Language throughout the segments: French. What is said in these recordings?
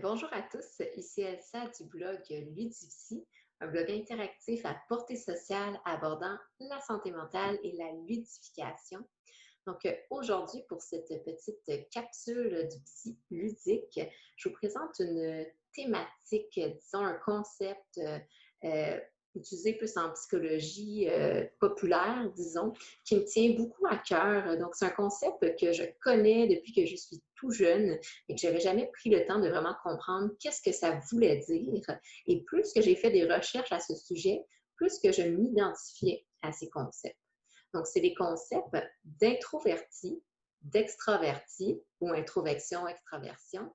Bonjour à tous, ici Elsa du blog Ludivcy, un blog interactif à portée sociale abordant la santé mentale et la ludification. Aujourd'hui, pour cette petite capsule du psy ludique, je vous présente une thématique, disons un concept euh, utilisé plus en psychologie populaire, disons, qui me tient beaucoup à cœur. Donc, c'est un concept que je connais depuis que je suis tout jeune et que je n'avais jamais pris le temps de vraiment comprendre qu'est-ce que ça voulait dire. Et plus que j'ai fait des recherches à ce sujet, plus que je m'identifiais à ces concepts. Donc, c'est les concepts d'introverti, d'extraverti ou introversion, extraversion,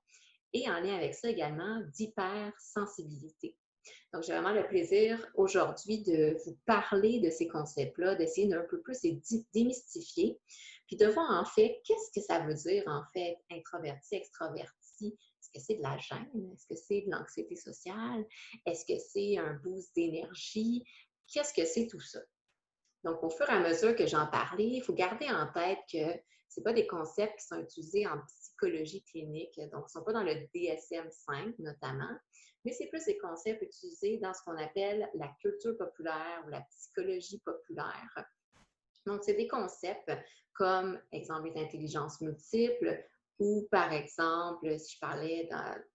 et en lien avec ça également d'hypersensibilité. Donc, j'ai vraiment le plaisir aujourd'hui de vous parler de ces concepts-là, d'essayer d'un peu plus les démystifier, puis de voir en fait qu'est-ce que ça veut dire en fait introverti, extraverti. Est-ce que c'est de la gêne? Est-ce que c'est de l'anxiété sociale? Est-ce que c'est un boost d'énergie? Qu'est-ce que c'est tout ça? Donc, au fur et à mesure que j'en parlais, il faut garder en tête que ce pas des concepts qui sont utilisés en psychologie clinique, donc ils ne sont pas dans le DSM-5 notamment, mais c'est plus des concepts utilisés dans ce qu'on appelle la culture populaire ou la psychologie populaire. Donc, c'est des concepts comme, exemple, les intelligences multiples ou, par exemple, si je parlais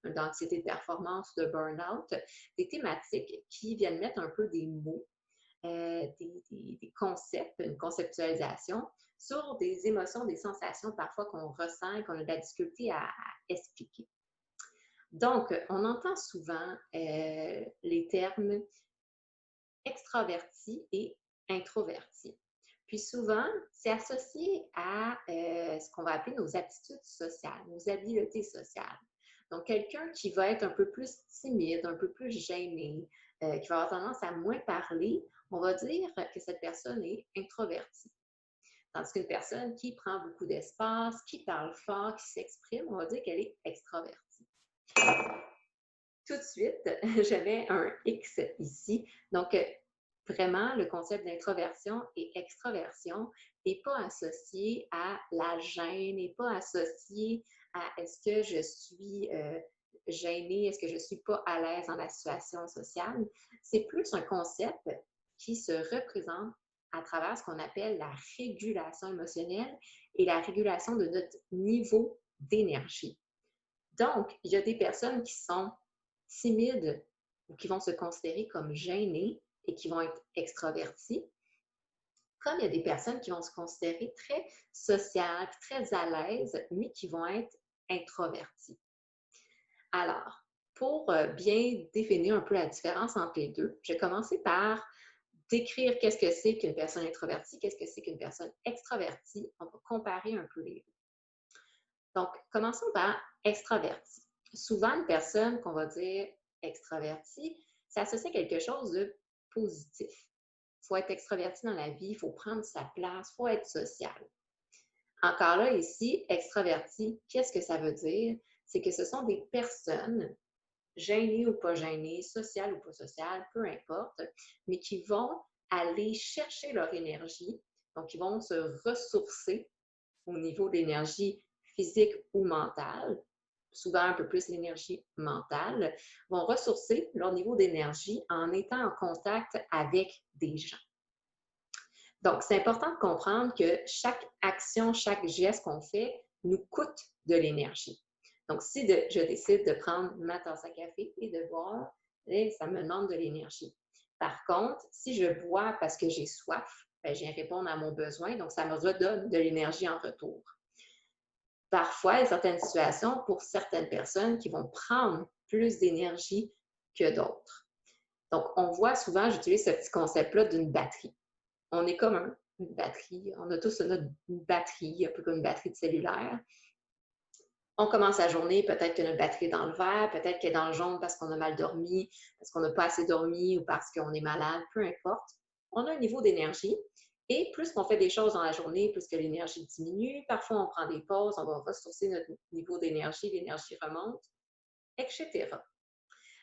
d'anxiété de performance ou de burn-out, des thématiques qui viennent mettre un peu des mots des concepts, une conceptualisation sur des émotions, des sensations parfois qu'on ressent et qu'on a de la difficulté à expliquer. Donc, on entend souvent les termes extraverti et introverti. Puis souvent, c'est associé à ce qu'on va appeler nos aptitudes sociales, nos habiletés sociales. Donc, quelqu'un qui va être un peu plus timide, un peu plus gêné, qui va avoir tendance à moins parler, on va dire que cette personne est introvertie. Tandis qu'une personne qui prend beaucoup d'espace, qui parle fort, qui s'exprime, on va dire qu'elle est extravertie. Tout de suite, j'avais un X ici. Donc, vraiment, le concept d'introversion et extraversion n'est pas associé à la gêne, n'est pas associé à est-ce que je suis gênée, est-ce que je ne suis pas à l'aise dans la situation sociale. C'est plus un concept qui se représente à travers ce qu'on appelle la régulation émotionnelle et la régulation de notre niveau d'énergie. Donc, il y a des personnes qui sont timides ou qui vont se considérer comme gênées et qui vont être extravertis, comme il y a des personnes qui vont se considérer très sociales, très à l'aise, mais qui vont être introvertis. Alors, pour bien définir un peu la différence entre les deux, je vais commencer par décrire qu'est-ce que c'est qu'une personne introvertie, qu'est-ce que c'est qu'une personne extravertie. On va comparer un peu les deux. Donc, commençons par extraverti. Souvent, une personne qu'on va dire extravertie, c'est associé à quelque chose de positif. Il faut être extraverti dans la vie, il faut prendre sa place, il faut être social. Encore là, ici, extraverti, qu'est-ce que ça veut dire? C'est que ce sont des personnes, gênées ou pas gênées, sociales ou pas sociales, peu importe, mais qui vont aller chercher leur énergie, donc ils vont se ressourcer au niveau d'énergie physique ou mentale, souvent un peu plus l'énergie mentale, vont ressourcer leur niveau d'énergie en étant en contact avec des gens. Donc, c'est important de comprendre que chaque action, chaque geste qu'on fait nous coûte de l'énergie. Donc, si je décide de prendre ma tasse à café et de boire, ça me demande de l'énergie. Par contre, si je bois parce que j'ai soif, je viens répondre à mon besoin, donc ça me redonne de l'énergie en retour. Parfois, il y a certaines situations pour certaines personnes qui vont prendre plus d'énergie que d'autres. Donc, on voit souvent, j'utilise ce petit concept-là d'une batterie. On est comme une batterie, on a tous une batterie, un peu comme une batterie de cellulaire. On commence la journée, peut-être que notre batterie est dans le vert, peut-être qu'elle est dans le jaune parce qu'on a mal dormi, parce qu'on n'a pas assez dormi ou parce qu'on est malade, peu importe. On a un niveau d'énergie et plus qu'on fait des choses dans la journée, plus que l'énergie diminue. Parfois, on prend des pauses, on va ressourcer notre niveau d'énergie, l'énergie remonte, etc.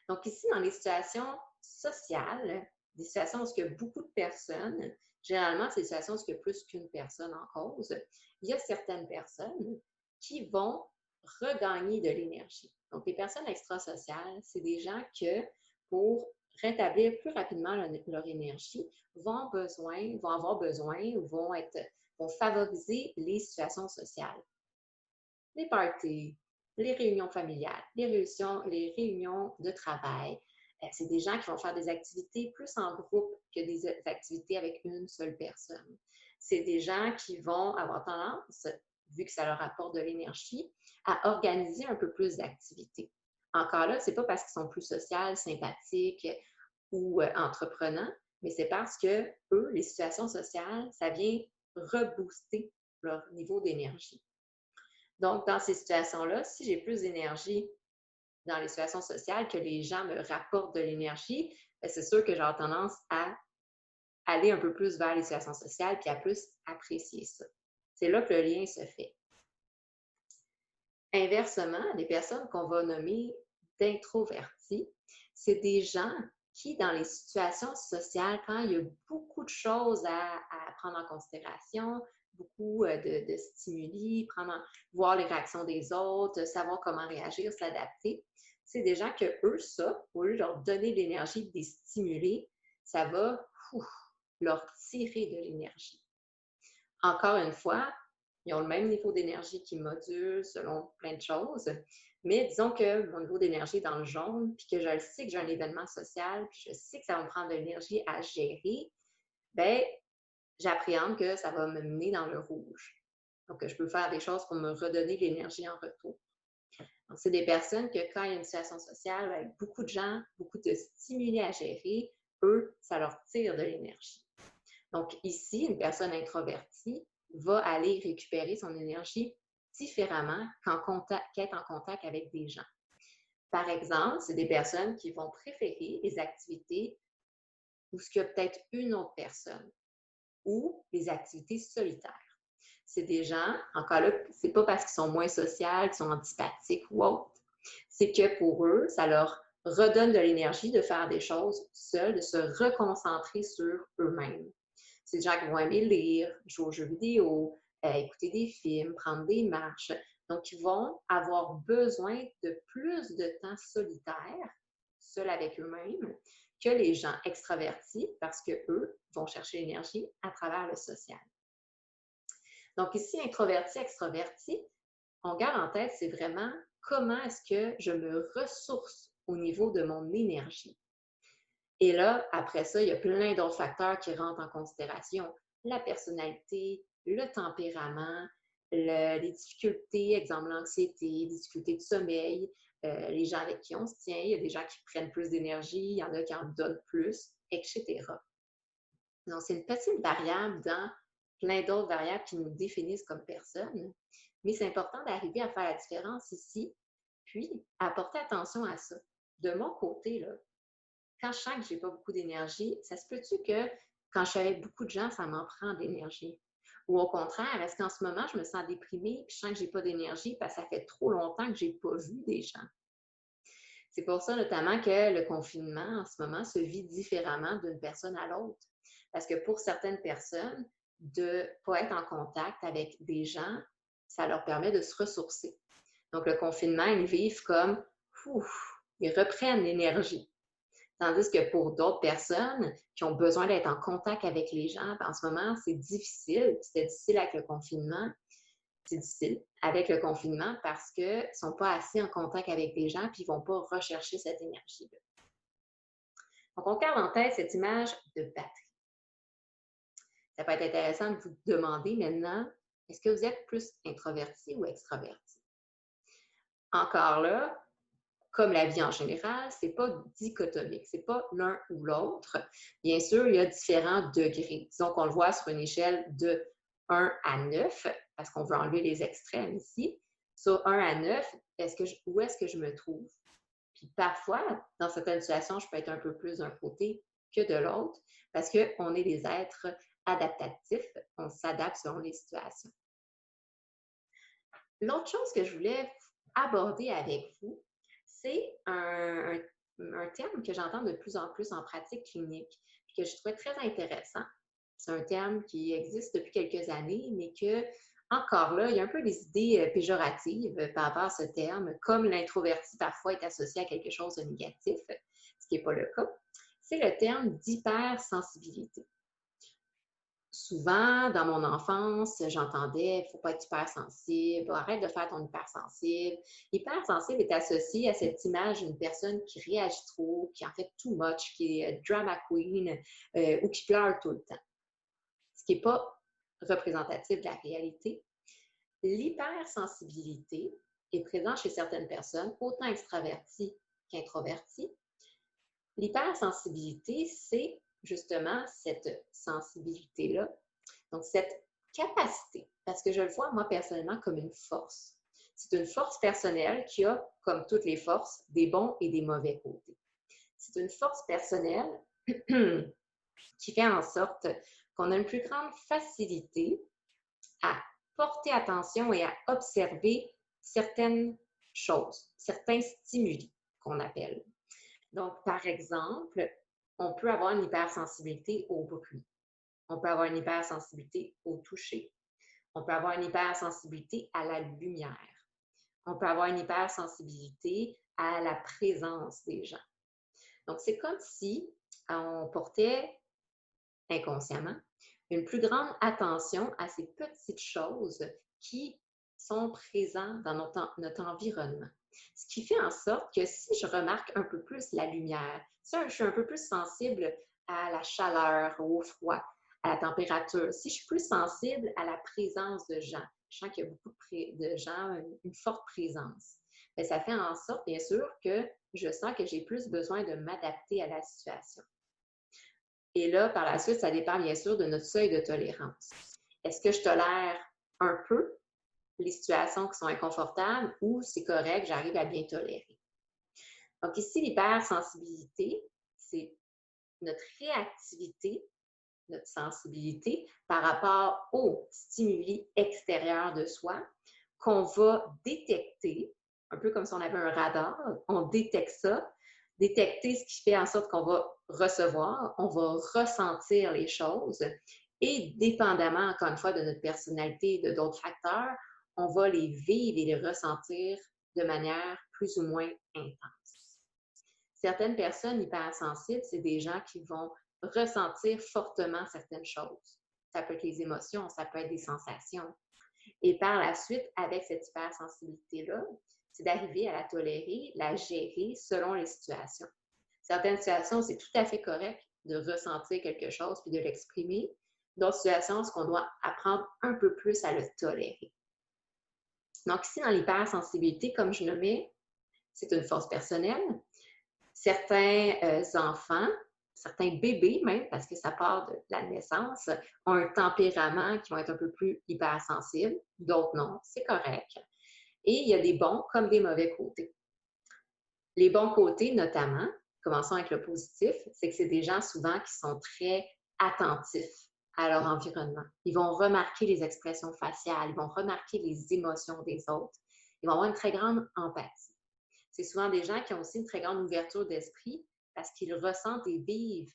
Donc ici, dans les situations sociales, des situations où il y a beaucoup de personnes, généralement, c'est des situations où il y a plus qu'une personne en cause, il y a certaines personnes qui vont regagner de l'énergie. Donc, les personnes extrasociales, c'est des gens que, pour rétablir plus rapidement leur énergie, vont avoir besoin ou vont favoriser les situations sociales. Les parties, les réunions familiales, les réunions de travail. C'est des gens qui vont faire des activités plus en groupe que des activités avec une seule personne. C'est des gens qui vont avoir tendance, vu que ça leur apporte de l'énergie, à organiser un peu plus d'activités. Encore là, ce n'est pas parce qu'ils sont plus sociaux, sympathiques ou entreprenants, mais c'est parce que eux, les situations sociales, ça vient rebooster leur niveau d'énergie. Donc, dans ces situations-là, si j'ai plus d'énergie dans les situations sociales, que les gens me rapportent de l'énergie, c'est sûr que j'aurai tendance à aller un peu plus vers les situations sociales puis à plus apprécier ça. C'est là que le lien se fait. Inversement, les personnes qu'on va nommer d'introvertis, c'est des gens qui, dans les situations sociales, quand il y a beaucoup de choses à prendre en considération, beaucoup de stimuli, voir les réactions des autres, savoir comment réagir, s'adapter, c'est des gens que eux, ça, au lieu de leur donner de l'énergie, de les stimuler, ça va leur tirer de l'énergie. Encore une fois, ils ont le même niveau d'énergie qui module selon plein de choses, mais disons que mon niveau d'énergie est dans le jaune, puis que je le sais que j'ai un événement social, puis je sais que ça va me prendre de l'énergie à gérer, bien, j'appréhende que ça va me mener dans le rouge. Donc, je peux faire des choses pour me redonner de l'énergie en retour. Donc, c'est des personnes que quand il y a une situation sociale avec beaucoup de gens, beaucoup de stimuli à gérer, eux, ça leur tire de l'énergie. Donc, ici, une personne introvertie va aller récupérer son énergie différemment qu'être en contact avec des gens. Par exemple, c'est des personnes qui vont préférer les activités où il y a peut-être une autre personne ou les activités solitaires. C'est des gens, encore là, c'est pas parce qu'ils sont moins sociaux, qu'ils sont antipathiques ou autres, c'est que pour eux, ça leur redonne de l'énergie de faire des choses seuls, de se reconcentrer sur eux-mêmes. C'est des gens qui vont aimer lire, jouer aux jeux vidéo, écouter des films, prendre des marches. Donc, ils vont avoir besoin de plus de temps solitaire, seuls avec eux-mêmes, que les gens extravertis, parce qu'eux vont chercher l'énergie à travers le social. Donc, ici, introverti, extraverti, on garde en tête, c'est vraiment comment est-ce que je me ressource au niveau de mon énergie. Et là, après ça, il y a plein d'autres facteurs qui rentrent en considération. La personnalité, le tempérament, les difficultés, exemple l'anxiété, les difficultés de sommeil, les gens avec qui on se tient, il y a des gens qui prennent plus d'énergie, il y en a qui en donnent plus, etc. Donc, c'est une petite variable dans plein d'autres variables qui nous définissent comme personne, mais c'est important d'arriver à faire la différence ici, puis à porter attention à ça. De mon côté, là, quand je sens que je n'ai pas beaucoup d'énergie, ça se peut-tu que quand je suis avec beaucoup de gens, ça m'en prend d'énergie? Ou au contraire, est-ce qu'en ce moment, je me sens déprimée et je sens que je n'ai pas d'énergie parce que ça fait trop longtemps que je n'ai pas vu des gens? C'est pour ça notamment que le confinement en ce moment se vit différemment d'une personne à l'autre. Parce que pour certaines personnes, de ne pas être en contact avec des gens, ça leur permet de se ressourcer. Donc, le confinement, ils vivent comme, ils reprennent l'énergie. Tandis que pour d'autres personnes qui ont besoin d'être en contact avec les gens, en ce moment, c'est difficile. C'était difficile avec le confinement. C'est difficile avec le confinement parce qu'ils ne sont pas assez en contact avec les gens puis ils ne vont pas rechercher cette énergie-là. Donc, on garde en tête cette image de batterie. Ça peut être intéressant de vous demander maintenant, est-ce que vous êtes plus introverti ou extraverti? Encore là, comme la vie en général, ce n'est pas dichotomique, ce n'est pas l'un ou l'autre. Bien sûr, il y a différents degrés. Disons qu'on le voit sur une échelle de 1 à 9, parce qu'on veut enlever les extrêmes ici. Sur 1 à 9, où est-ce que je me trouve? Puis parfois, dans certaines situations, je peux être un peu plus d'un côté que de l'autre, parce qu'on est des êtres adaptatifs, on s'adapte selon les situations. L'autre chose que je voulais aborder avec vous, c'est un terme que j'entends de plus en plus en pratique clinique et que je trouvais très intéressant. C'est un terme qui existe depuis quelques années, mais encore là, il y a un peu des idées péjoratives par rapport à ce terme, comme l'introverti parfois est associé à quelque chose de négatif, ce qui n'est pas le cas. C'est le terme d'hypersensibilité. Souvent, dans mon enfance, j'entendais « il ne faut pas être hypersensible, arrête de faire ton hypersensible ». Hypersensible est associé à cette image d'une personne qui réagit trop, qui en fait too much, qui est drama queen ou qui pleure tout le temps, ce qui n'est pas représentatif de la réalité. L'hypersensibilité est présente chez certaines personnes, autant extraverties qu'introverties. L'hypersensibilité, c'est justement cette sensibilité-là, donc cette capacité, parce que je le vois moi personnellement comme une force. C'est une force personnelle qui a, comme toutes les forces, des bons et des mauvais côtés. C'est une force personnelle qui fait en sorte qu'on a une plus grande facilité à porter attention et à observer certaines choses, certains stimuli qu'on appelle. Donc, par exemple, on peut avoir une hypersensibilité au bruit. On peut avoir une hypersensibilité au toucher. On peut avoir une hypersensibilité à la lumière. On peut avoir une hypersensibilité à la présence des gens. Donc, c'est comme si on portait inconsciemment une plus grande attention à ces petites choses qui sont présentes dans notre environnement. Ce qui fait en sorte que si je remarque un peu plus la lumière, si je suis un peu plus sensible à la chaleur, au froid, à la température, si je suis plus sensible à la présence de gens, je sens qu'il y a beaucoup de gens, une forte présence, bien, ça fait en sorte, bien sûr, que je sens que j'ai plus besoin de m'adapter à la situation. Et là, par la suite, ça dépend bien sûr de notre seuil de tolérance. Est-ce que je tolère un peu les situations qui sont inconfortables ou c'est correct, j'arrive à bien tolérer? Donc ici, l'hypersensibilité, c'est notre réactivité, notre sensibilité par rapport aux stimuli extérieurs de soi qu'on va détecter, un peu comme si on avait un radar, on détecte ça, détecter ce qui fait en sorte qu'on va recevoir, on va ressentir les choses et dépendamment, encore une fois, de notre personnalité et de d'autres facteurs, on va les vivre et les ressentir de manière plus ou moins intense. Certaines personnes hypersensibles, c'est des gens qui vont ressentir fortement certaines choses. Ça peut être les émotions, ça peut être des sensations. Et par la suite, avec cette hypersensibilité-là, c'est d'arriver à la tolérer, la gérer selon les situations. Certaines situations, c'est tout à fait correct de ressentir quelque chose puis de l'exprimer. D'autres situations, c'est qu'on doit apprendre un peu plus à le tolérer. Donc ici, dans l'hypersensibilité, comme je nommais, c'est une force personnelle. Certains enfants, certains bébés même, parce que ça part de la naissance, ont un tempérament qui va être un peu plus hypersensible, d'autres non, c'est correct. Et il y a des bons comme des mauvais côtés. Les bons côtés, notamment, commençons avec le positif, c'est que c'est des gens souvent qui sont très attentifs à leur environnement. Ils vont remarquer les expressions faciales, ils vont remarquer les émotions des autres, ils vont avoir une très grande empathie. C'est souvent des gens qui ont aussi une très grande ouverture d'esprit parce qu'ils ressentent et vivent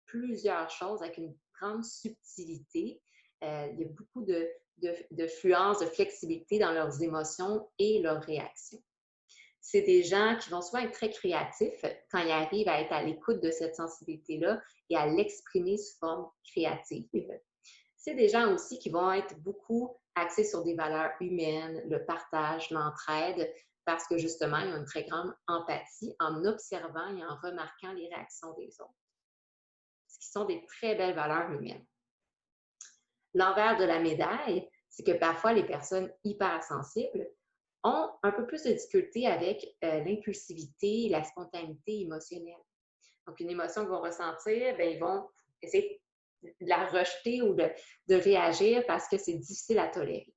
plusieurs choses avec une grande subtilité. Il y a beaucoup de fluence, de flexibilité dans leurs émotions et leurs réactions. C'est des gens qui vont souvent être très créatifs quand ils arrivent à être à l'écoute de cette sensibilité-là et à l'exprimer sous forme créative. C'est des gens aussi qui vont être beaucoup axés sur des valeurs humaines, le partage, l'entraide, parce que justement, ils ont une très grande empathie en observant et en remarquant les réactions des autres, ce qui sont des très belles valeurs humaines. L'envers de la médaille, c'est que parfois les personnes hypersensibles ont un peu plus de difficulté avec l'impulsivité et la spontanéité émotionnelle. Donc, une émotion qu'ils vont ressentir, bien, ils vont essayer de la rejeter ou de réagir parce que c'est difficile à tolérer.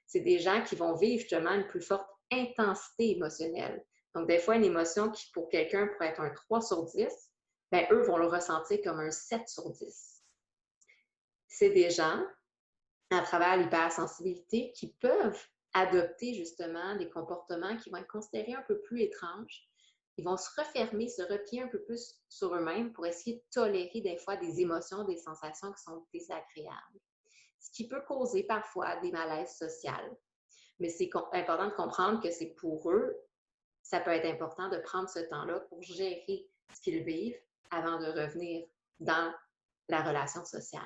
C'est des gens qui vont vivre justement une plus forte intensité émotionnelle. Donc, des fois, une émotion qui, pour quelqu'un, pourrait être un 3 sur 10, bien, eux vont le ressentir comme un 7 sur 10. C'est des gens, à travers l'hypersensibilité, qui peuvent adopter justement des comportements qui vont être considérés un peu plus étranges. Ils vont se refermer, se replier un peu plus sur eux-mêmes pour essayer de tolérer des fois des émotions, des sensations qui sont désagréables. ce qui peut causer parfois des malaises sociaux. Mais c'est important de comprendre que c'est pour eux, ça peut être important de prendre ce temps-là pour gérer ce qu'ils vivent avant de revenir dans la relation sociale.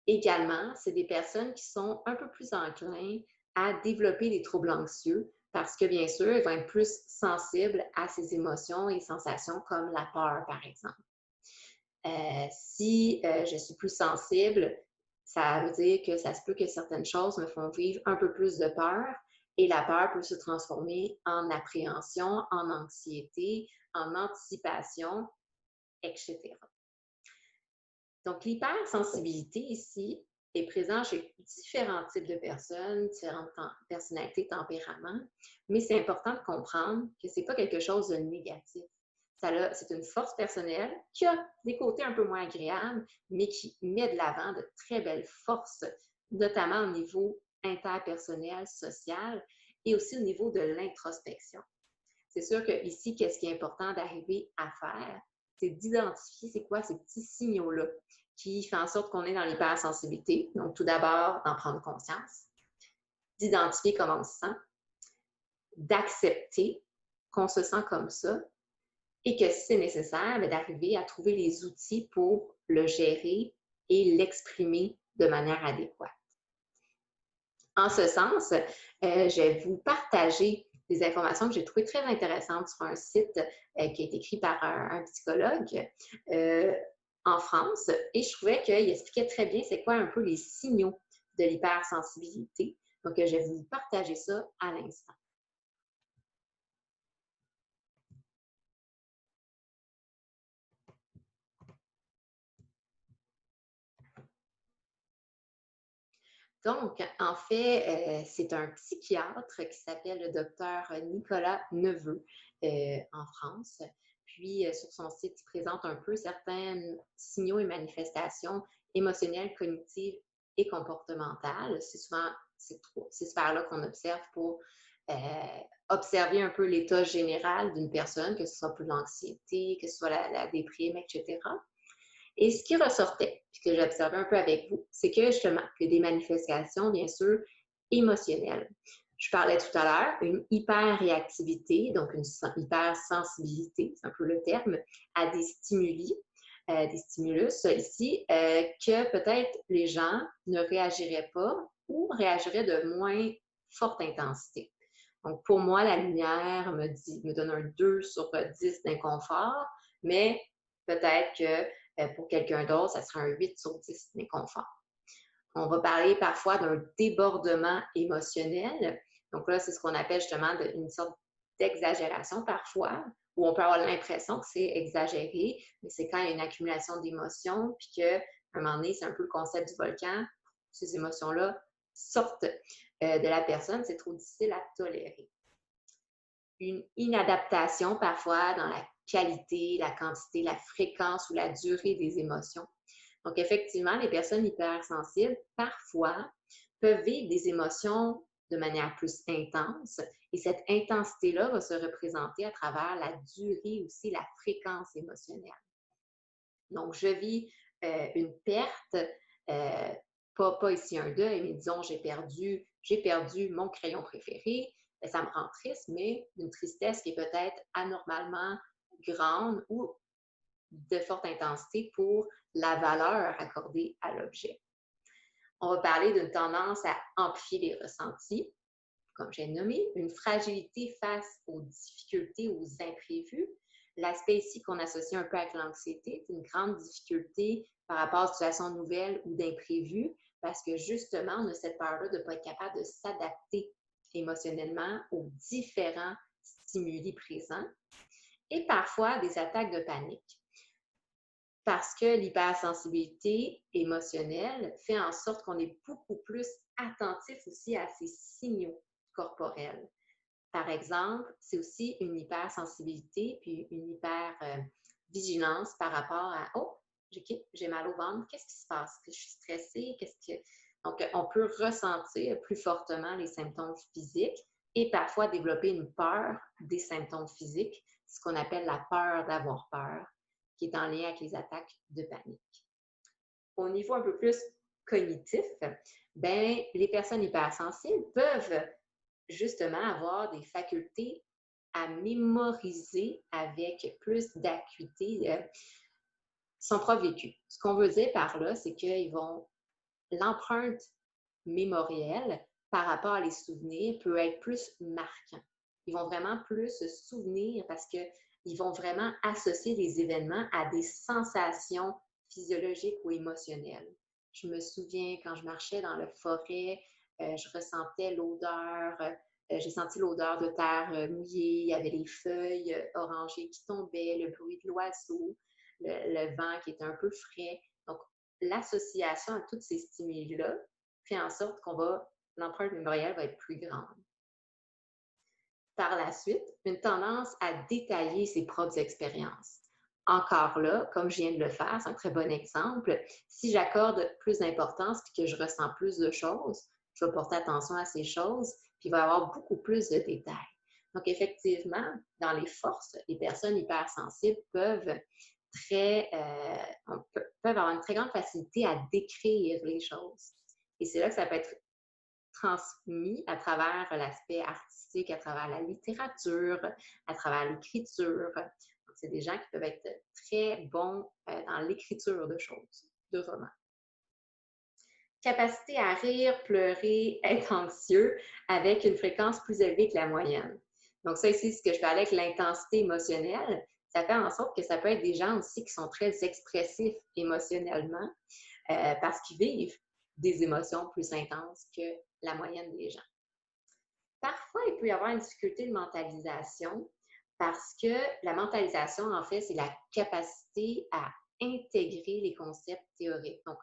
Également, c'est des personnes qui sont un peu plus enclins à développer des troubles anxieux parce que, bien sûr, ils vont être plus sensibles à ces émotions et sensations comme la peur, par exemple. Si je suis plus sensible, ça veut dire que ça se peut que certaines choses me font vivre un peu plus de peur et la peur peut se transformer en appréhension, en anxiété, en anticipation, etc. Donc, l'hypersensibilité ici est présente chez différents types de personnes, différentes personnalités, tempéraments, mais c'est important de comprendre que ce n'est pas quelque chose de négatif. C'est une force personnelle qui a des côtés un peu moins agréables, mais qui met de l'avant de très belles forces, notamment au niveau interpersonnel, social et aussi au niveau de l'introspection. C'est sûr qu'ici, qu'est-ce qui est important d'arriver à faire, c'est d'identifier c'est quoi ces petits signaux-là qui font en sorte qu'on est dans l'hypersensibilité. Donc, tout d'abord, d'en prendre conscience, d'identifier comment on se sent, d'accepter qu'on se sent comme ça et que si c'est nécessaire, d'arriver à trouver les outils pour le gérer et l'exprimer de manière adéquate. En ce sens, je vais vous partager des informations que j'ai trouvées très intéressantes sur un site qui a été écrit par un psychologue en France et je trouvais qu'il expliquait très bien c'est quoi un peu les signaux de l'hypersensibilité. Donc, je vais vous partager ça à l'instant. Donc, en fait, c'est un psychiatre qui s'appelle le docteur Nicolas Neveu en France. Puis, sur son site, il présente un peu certains signaux et manifestations émotionnelles, cognitives et comportementales. C'est souvent ces sphères-là qu'on observe pour observer un peu l'état général d'une personne, que ce soit plus l'anxiété, que ce soit la déprime, etc. Et ce qui ressortait, puis que j'observais un peu avec vous, c'est que justement, il y a des manifestations, bien sûr, émotionnelles. Je parlais tout à l'heure, une hyper-réactivité, donc une hypersensibilité, c'est un peu le terme, à des stimuli, des stimulus ici, que peut-être les gens ne réagiraient pas ou réagiraient de moins forte intensité. Donc, pour moi, la lumière me donne un 2 sur 10 d'inconfort, mais peut-être que pour quelqu'un d'autre, ça sera un 8 sur 10 d'inconfort. On va parler parfois d'un débordement émotionnel. Donc là, c'est ce qu'on appelle justement une sorte d'exagération parfois, où on peut avoir l'impression que c'est exagéré, mais c'est quand il y a une accumulation d'émotions, puis qu'à un moment donné, c'est un peu le concept du volcan, ces émotions-là sortent de la personne, c'est trop difficile à tolérer. Une inadaptation parfois dans la qualité, la quantité, la fréquence ou la durée des émotions. Donc, effectivement, les personnes hypersensibles, parfois, peuvent vivre des émotions de manière plus intense et cette intensité-là va se représenter à travers la durée aussi, la fréquence émotionnelle. Donc, je vis une perte, pas ici un deuil, mais disons, j'ai perdu mon crayon préféré, ça me rend triste, mais une tristesse qui est peut-être anormalement grande ou de forte intensité pour la valeur accordée à l'objet. On va parler d'une tendance à amplifier les ressentis, comme j'ai nommé, une fragilité face aux difficultés, aux imprévus. L'aspect ici qu'on associe un peu avec l'anxiété, c'est une grande difficulté par rapport à une situation nouvelle ou d'imprévu, parce que justement, on a cette peur-là de ne pas être capable de s'adapter émotionnellement aux différents stimuli présents et parfois des attaques de panique. Parce que l'hypersensibilité émotionnelle fait en sorte qu'on est beaucoup plus attentif aussi à ces signaux corporels. Par exemple, c'est aussi une hypersensibilité puis une hypervigilance par rapport à « Oh, j'ai mal au ventre, qu'est-ce qui se passe? Je suis stressée? Donc, on peut ressentir plus fortement les symptômes physiques et parfois développer une peur des symptômes physiques, ce qu'on appelle la peur d'avoir peur, qui est en lien avec les attaques de panique. Au niveau un peu plus cognitif, ben, les personnes hypersensibles peuvent justement avoir des facultés à mémoriser avec plus d'acuité son propre vécu. Ce qu'on veut dire par là, c'est qu'ils vont l'empreinte mémorielle par rapport à les souvenirs peut être plus marquant. Ils vont vraiment plus se souvenir parce qu'ils vont vraiment associer les événements à des sensations physiologiques ou émotionnelles. Je me souviens quand je marchais dans la forêt, je ressentais l'odeur, j'ai senti l'odeur de terre mouillée, il y avait les feuilles orangées qui tombaient, le bruit de l'oiseau, le vent qui était un peu frais. Donc, l'association à tous ces stimuli-là fait en sorte l'empreinte mémorielle va être plus grande. Par la suite, une tendance à détailler ses propres expériences. Encore là, comme je viens de le faire, c'est un très bon exemple. Si j'accorde plus d'importance et que je ressens plus de choses, je vais porter attention à ces choses, puis il va y avoir beaucoup plus de détails. Donc, effectivement, dans les forces, les personnes hypersensibles peuvent avoir une très grande facilité à décrire les choses. Et c'est là que ça peut être transmis à travers l'aspect artistique, à travers la littérature, à travers l'écriture. C'est des gens qui peuvent être très bons dans l'écriture de choses, de romans. Capacité à rire, pleurer, être anxieux avec une fréquence plus élevée que la moyenne. Donc ça ici, ce que je parlais avec l'intensité émotionnelle, ça fait en sorte que ça peut être des gens aussi qui sont très expressifs émotionnellement parce qu'ils vivent des émotions plus intenses que la moyenne des gens. Parfois, il peut y avoir une difficulté de mentalisation parce que la mentalisation, en fait, c'est la capacité à intégrer les concepts théoriques. Donc,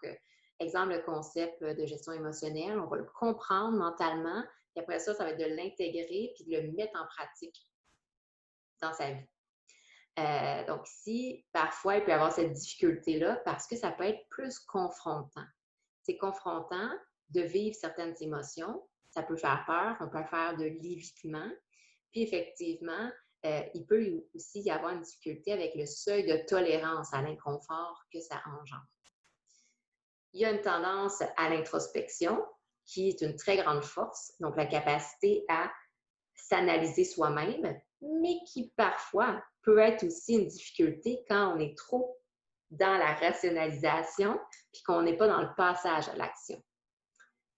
exemple, le concept de gestion émotionnelle, on va le comprendre mentalement, et après ça, ça va être de l'intégrer puis de le mettre en pratique dans sa vie. Donc, ici, parfois, il peut y avoir cette difficulté-là parce que ça peut être plus confrontant. C'est confrontant de vivre certaines émotions. Ça peut faire peur, on peut faire de l'évitement. Puis, effectivement, il peut aussi y avoir une difficulté avec le seuil de tolérance à l'inconfort que ça engendre. Il y a une tendance à l'introspection qui est une très grande force, donc la capacité à s'analyser soi-même, mais qui parfois peut être aussi une difficulté quand on est trop dans la rationalisation puis qu'on n'est pas dans le passage à l'action.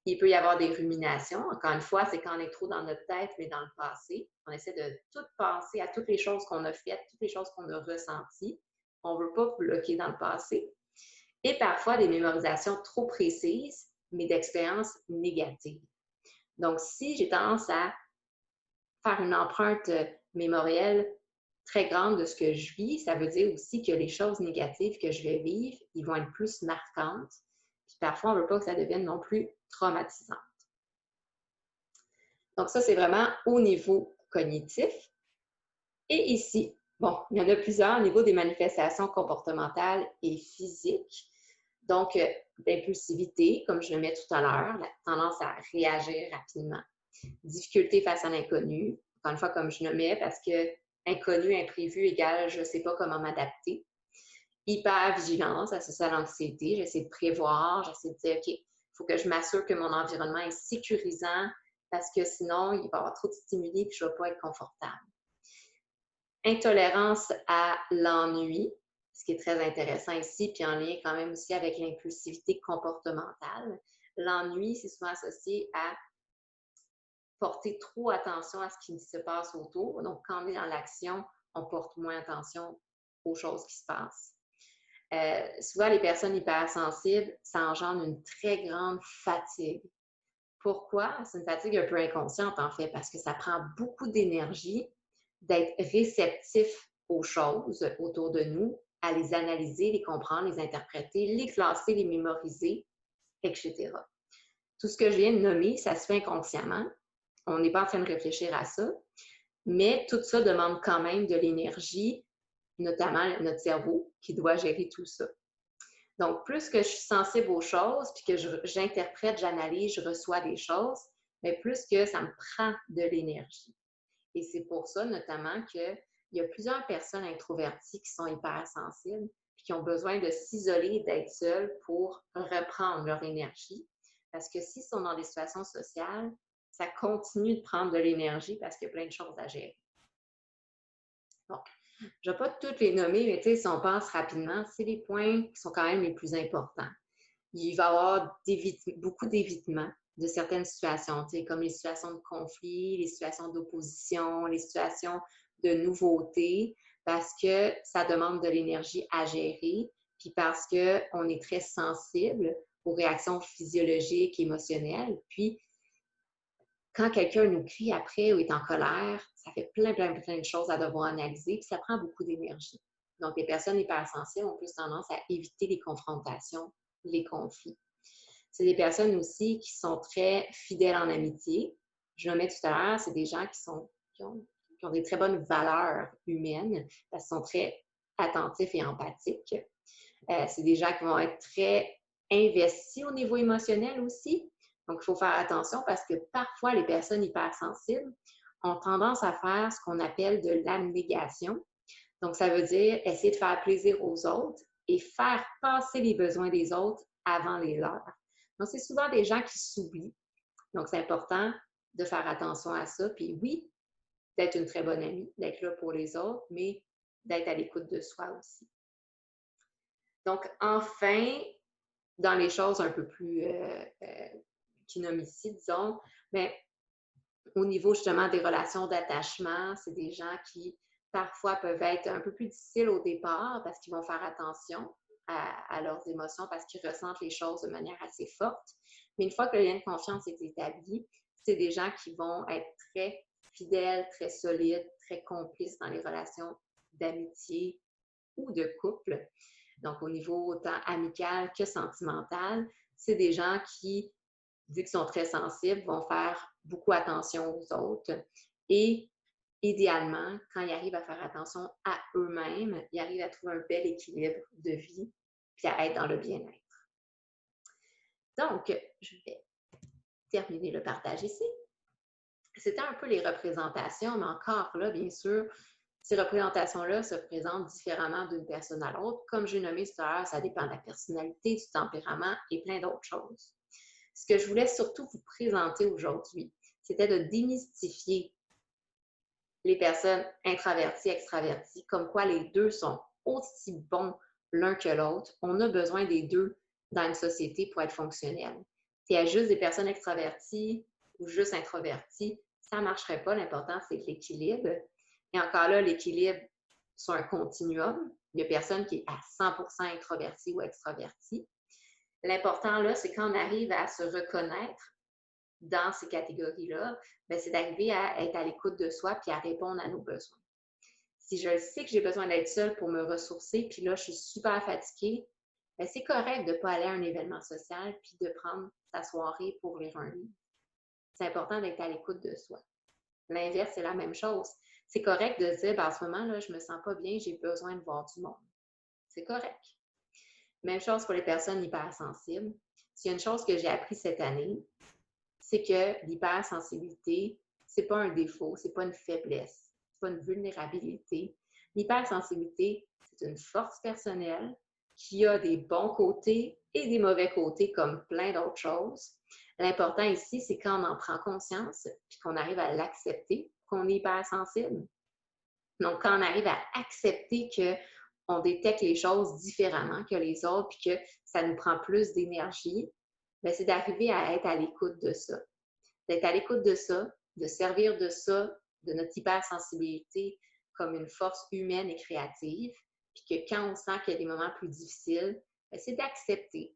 Il peut y avoir des ruminations. Encore une fois, c'est quand on est trop dans notre tête, mais dans le passé. On essaie de tout penser à toutes les choses qu'on a faites, toutes les choses qu'on a ressenties. On ne veut pas bloquer dans le passé. Et parfois, des mémorisations trop précises, mais d'expériences négatives. Donc, si j'ai tendance à faire une empreinte mémorielle très grande de ce que je vis, ça veut dire aussi que les choses négatives que je vais vivre, ils vont être plus marquantes. Puis parfois, on ne veut pas que ça devienne non plus traumatisant. Donc ça, c'est vraiment au niveau cognitif. Et ici, bon, il y en a plusieurs au niveau des manifestations comportementales et physiques. Donc, l'impulsivité, comme je le mets tout à l'heure, la tendance à réagir rapidement. Difficulté face à l'inconnu, encore une fois, comme je le mets, parce que inconnu, imprévu égale je ne sais pas comment m'adapter. Hypervigilance associée à l'anxiété, j'essaie de prévoir, j'essaie de dire, OK, il faut que je m'assure que mon environnement est sécurisant parce que sinon, il va y avoir trop de stimuli et je ne vais pas être confortable. Intolérance à l'ennui, ce qui est très intéressant ici, puis en lien quand même aussi avec l'impulsivité comportementale. L'ennui, c'est souvent associé à porter trop attention à ce qui se passe autour. Donc, quand on est dans l'action, on porte moins attention aux choses qui se passent. Souvent, les personnes hypersensibles, ça engendre une très grande fatigue. Pourquoi? C'est une fatigue un peu inconsciente, en fait, parce que ça prend beaucoup d'énergie d'être réceptif aux choses autour de nous, à les analyser, les comprendre, les interpréter, les classer, les mémoriser, etc. Tout ce que je viens de nommer, ça se fait inconsciemment. On n'est pas en train de réfléchir à ça, mais tout ça demande quand même de l'énergie, notamment notre cerveau qui doit gérer tout ça. Donc, plus que je suis sensible aux choses, puis que j'interprète, j'analyse, je reçois des choses, mais plus que ça me prend de l'énergie. Et c'est pour ça, notamment, qu'il y a plusieurs personnes introverties qui sont hypersensibles, puis qui ont besoin de s'isoler, d'être seuls pour reprendre leur énergie. Parce que s'ils sont dans des situations sociales, ça continue de prendre de l'énergie parce qu'il y a plein de choses à gérer. Donc, je ne vais pas toutes les nommer, mais si on pense rapidement, c'est les points qui sont quand même les plus importants. Il va y avoir beaucoup d'évitement de certaines situations, comme les situations de conflit, les situations d'opposition, les situations de nouveauté, parce que ça demande de l'énergie à gérer, puis parce qu'on est très sensible aux réactions physiologiques, émotionnelles. Puis, quand quelqu'un nous crie après ou est en colère, ça fait plein de choses à devoir analyser, puis ça prend beaucoup d'énergie. Donc, les personnes hypersensibles ont plus tendance à éviter les confrontations, les conflits. C'est des personnes aussi qui sont très fidèles en amitié. Je le mets tout à l'heure, c'est des gens qui ont des très bonnes valeurs humaines parce qu'ils sont très attentifs et empathiques. C'est des gens qui vont être très investis au niveau émotionnel aussi. Donc, il faut faire attention parce que parfois, les personnes hypersensibles ont tendance à faire ce qu'on appelle de l'abnégation. Donc, ça veut dire essayer de faire plaisir aux autres et faire passer les besoins des autres avant les leurs. Donc, c'est souvent des gens qui s'oublient. Donc, c'est important de faire attention à ça. Puis oui, d'être une très bonne amie, d'être là pour les autres, mais d'être à l'écoute de soi aussi. Donc, enfin, dans les choses un peu plus qui nomment ici, disons, mais au niveau justement des relations d'attachement, c'est des gens qui parfois peuvent être un peu plus difficiles au départ parce qu'ils vont faire attention à leurs émotions parce qu'ils ressentent les choses de manière assez forte. Mais une fois que le lien de confiance est établi, c'est des gens qui vont être très fidèles, très solides, très complices dans les relations d'amitié ou de couple. Donc, au niveau autant amical que sentimental, c'est des gens qui, vu qu'ils sont très sensibles, vont faire beaucoup attention aux autres. Et idéalement, quand ils arrivent à faire attention à eux-mêmes, ils arrivent à trouver un bel équilibre de vie puis à être dans le bien-être. Donc, je vais terminer le partage ici. C'était un peu les représentations, mais encore là, bien sûr, ces représentations-là se présentent différemment d'une personne à l'autre. Comme j'ai nommé tout à l'heure, ça dépend de la personnalité, du tempérament et plein d'autres choses. Ce que je voulais surtout vous présenter aujourd'hui, c'était de démystifier les personnes introverties, extraverties, comme quoi les deux sont aussi bons l'un que l'autre. On a besoin des deux dans une société pour être fonctionnel. S'il y a juste des personnes extraverties ou juste introverties, ça ne marcherait pas. L'important, c'est l'équilibre. Et encore là, l'équilibre sur un continuum. Il n'y a personne qui est à 100% introverti ou extraverti. L'important, là, c'est quand on arrive à se reconnaître dans ces catégories-là, c'est d'arriver à être à l'écoute de soi puis à répondre à nos besoins. Si je sais que j'ai besoin d'être seule pour me ressourcer, puis là, je suis super fatiguée, c'est correct de ne pas aller à un événement social puis de prendre sa soirée pour lire un livre. C'est important d'être à l'écoute de soi. L'inverse, c'est la même chose. C'est correct de dire, en ce moment, là, je ne me sens pas bien, j'ai besoin de voir du monde. C'est correct. Même chose pour les personnes hypersensibles. S'il y a une chose que j'ai appris cette année, c'est que l'hypersensibilité, ce n'est pas un défaut, ce n'est pas une faiblesse, ce n'est pas une vulnérabilité. L'hypersensibilité, c'est une force personnelle qui a des bons côtés et des mauvais côtés comme plein d'autres choses. L'important ici, c'est quand on en prend conscience et qu'on arrive à l'accepter, qu'on est hypersensible. Donc, quand on arrive à accepter qu'on détecte les choses différemment que les autres puis que ça nous prend plus d'énergie, c'est d'arriver à être à l'écoute de ça. D'être à l'écoute de ça, de servir de ça, de notre hypersensibilité comme une force humaine et créative, puis que quand on sent qu'il y a des moments plus difficiles, c'est d'accepter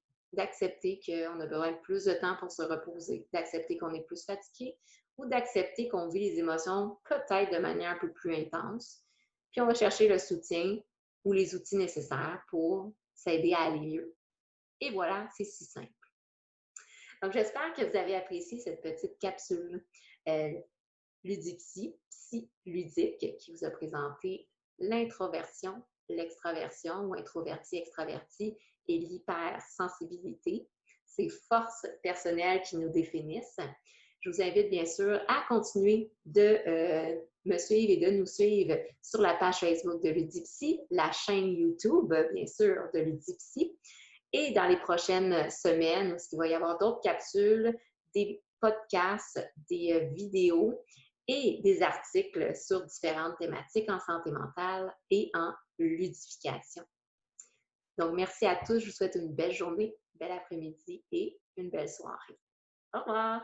qu'on a besoin de plus de temps pour se reposer, d'accepter qu'on est plus fatigué ou d'accepter qu'on vit les émotions peut-être de manière un peu plus intense. Puis on va chercher le soutien ou les outils nécessaires pour s'aider à aller mieux. Et voilà, c'est si simple. Donc, j'espère que vous avez apprécié cette petite capsule ludique qui vous a présenté l'introversion, l'extraversion ou introverti-extraverti et l'hypersensibilité, ces forces personnelles qui nous définissent. Je vous invite bien sûr à continuer de me suivre et de nous suivre sur la page Facebook de Ludipsy, la chaîne YouTube, bien sûr, de Ludipsy. Et dans les prochaines semaines, il va y avoir d'autres capsules, des podcasts, des vidéos et des articles sur différentes thématiques en santé mentale et en ludification. Donc, merci à tous. Je vous souhaite une belle journée, bel après-midi et une belle soirée. Au revoir!